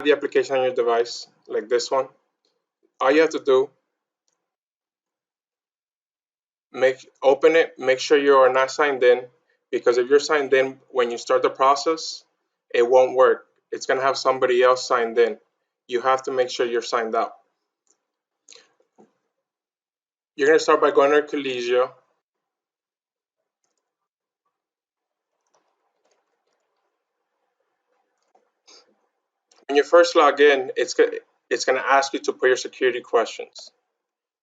The application on your device, like this one, all you have to do, open it, make sure you are not signed in, because if you're signed in when you start the process, it won't work. It's gonna have somebody else signed in. You have to make sure you're signed up. You're gonna start by going to Colegia. When you first log in, it's gonna ask you to put your security questions.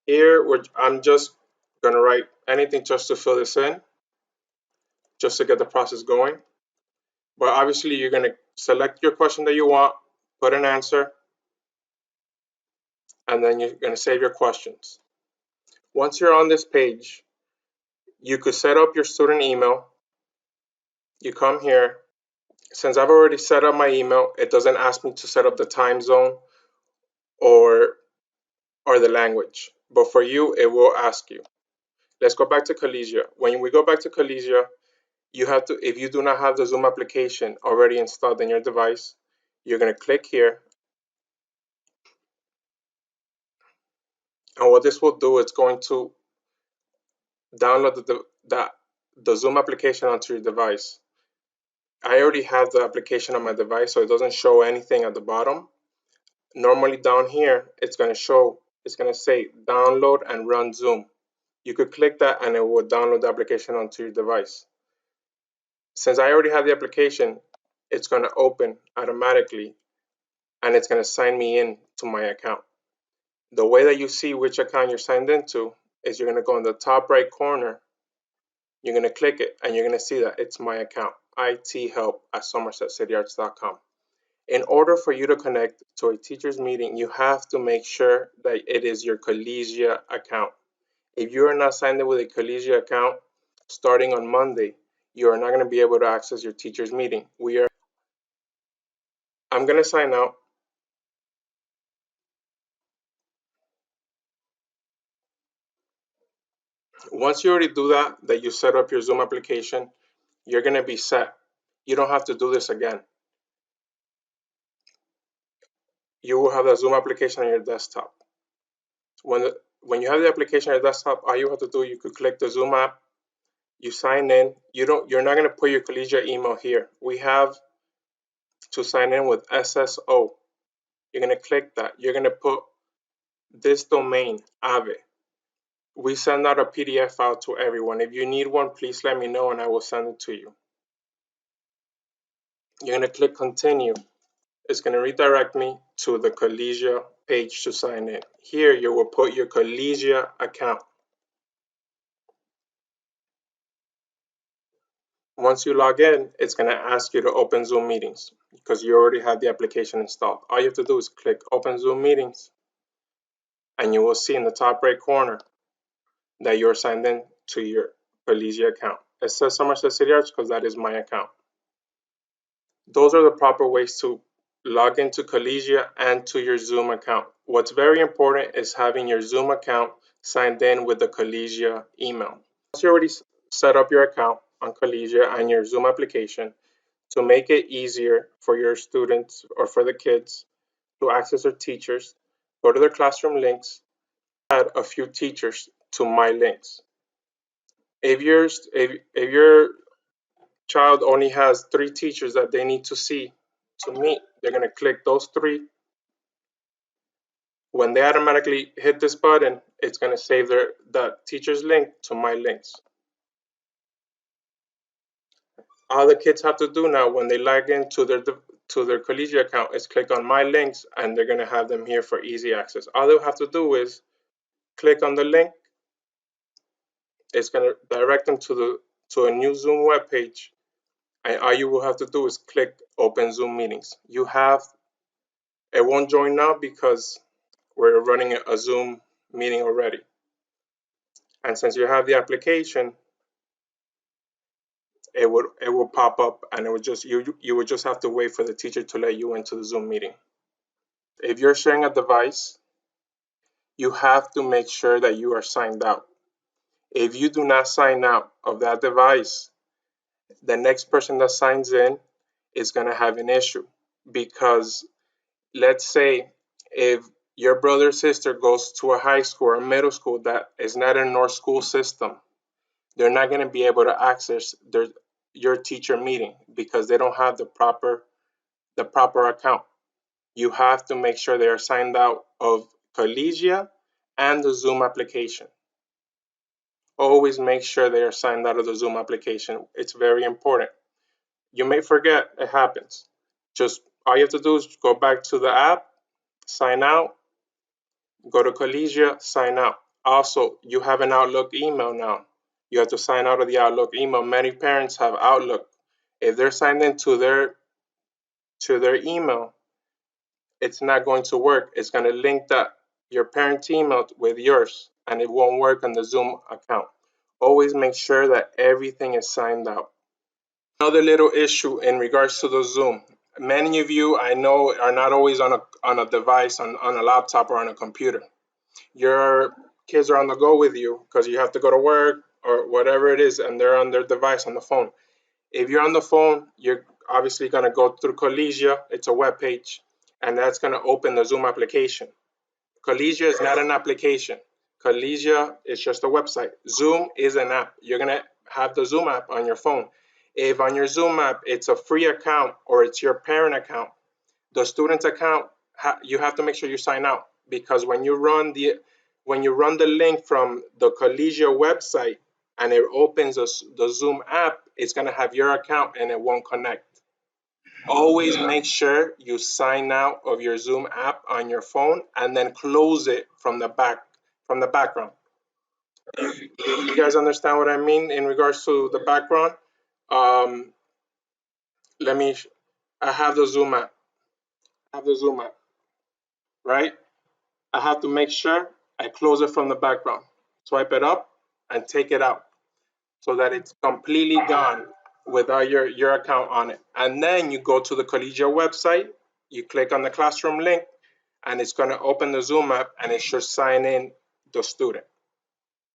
Here, I'm just gonna write anything just to fill this in, just to get the process going. But obviously, you're gonna select your question that you want, put an answer, and then you're gonna save your questions. Once you're on this page, you could set up your student email. You come here. Since I've already set up my email, it doesn't ask me to set up the time zone or the language. But for you, it will ask you. Let's go back to Colegia. When we go back to Colegia, you have to, if you do not have the Zoom application already installed in your device, you're going to click here. And what this will do, it's going to download the Zoom application onto your device. I already have the application on my device, so it doesn't show anything at the bottom. Normally down here, it's going to say download and run Zoom. You could click that and it will download the application onto your device. Since I already have the application, it's going to open automatically and it's going to sign me in to my account. The way that you see which account you're signed into is you're going to go in the top right corner, you're going to click it, and you're going to see that it's my account, ithelp@somersetcityarts.com. In order for you to connect to a teacher's meeting, you have to make sure that it is your Colegia account. If you are not signed in with a Colegia account, starting on Monday, you are not going to be able to access your teacher's meeting. I'm going to sign out. Once you already do that you set up your Zoom application, you're going to be set. You don't have to do this again. You will have the Zoom application on your desktop. When you have the application on your desktop, all you have to do, you could click the Zoom app, you sign in. You're not going to put your Colegia email here. We have to sign in with SSO. You're going to click that. You're going to put this domain, Ave. We send out a PDF file to everyone. If you need one, please let me know and I will send it to you. You're going to click continue. It's going to redirect me to the Colegia page to sign in. Here you will put your Colegia account. Once you log in, it's going to ask you to open Zoom meetings because you already have the application installed. All you have to do is click open Zoom meetings and you will see in the top right corner that you're signed in to your Colegia account. It says Somerset City Arts because that is my account. Those are the proper ways to log into Colegia and to your Zoom account. What's very important is having your Zoom account signed in with the Colegia email. Once you already set up your account on Colegia and your Zoom application, to make it easier for your students or for the kids to access their teachers, go to their classroom links, add a few teachers to my links. If your child only has 3 teachers that they need to see to meet, they're going to click those 3. When they automatically hit this button, it's going to save that teacher's link to my links. All the kids have to do now when they log into their Colegia account is click on my links and they're going to have them here for easy access. All they'll have to do is click on the link. It's going to direct them to a new Zoom web page, and all you will have to do is click open Zoom meetings. It won't join now because we're running a Zoom meeting already. And since you have the application, it will pop up and it would just you would just have to wait for the teacher to let you into the Zoom meeting. If you're sharing a device, you have to make sure that you are signed out. If you do not sign out of that device, the next person that signs in is going to have an issue because let's say if your brother or sister goes to a high school or middle school that is not in our school system, they're not going to be able to access your teacher meeting because they don't have the proper account. You have to make sure they are signed out of Colegia and the Zoom application. Always make sure they are signed out of the Zoom application. It's very important. You may forget, it happens. Just all you have to do is go back to the app, sign out, go to Colegia, sign out. Also, you have an Outlook email now. You have to sign out of the Outlook email. Many parents have Outlook. If they're signed into their email, it's not going to work. It's going to link that your parent email with yours, and it won't work on the Zoom account. Always make sure that everything is signed out. Another little issue in regards to the Zoom. Many of you I know are not always on a device, on a laptop or on a computer. Your kids are on the go with you because you have to go to work or whatever it is, and they're on their device on the phone. If you're on the phone, you're obviously going to go through Colegia. It's a web page, and that's going to open the Zoom application. Colegia is not an application. Colegia is just a website. Zoom is an app. You're going to have the Zoom app on your phone. If on your Zoom app it's a free account or it's your parent account, the student account, you have to make sure you sign out, because when you run the link from the Colegia website and it opens the Zoom app, it's going to have your account and it won't connect. Always make sure you sign out of your Zoom app on your phone and then close it from the background. You guys understand what I mean in regards to the background? Um, let me. I have the Zoom app. I have the Zoom app, right? I have to make sure I close it from the background. Swipe it up and take it out so that it's completely gone without your account on it. And then you go to the Collegia website, you click on the classroom link, and it's going to open the Zoom app and it should sign in the student.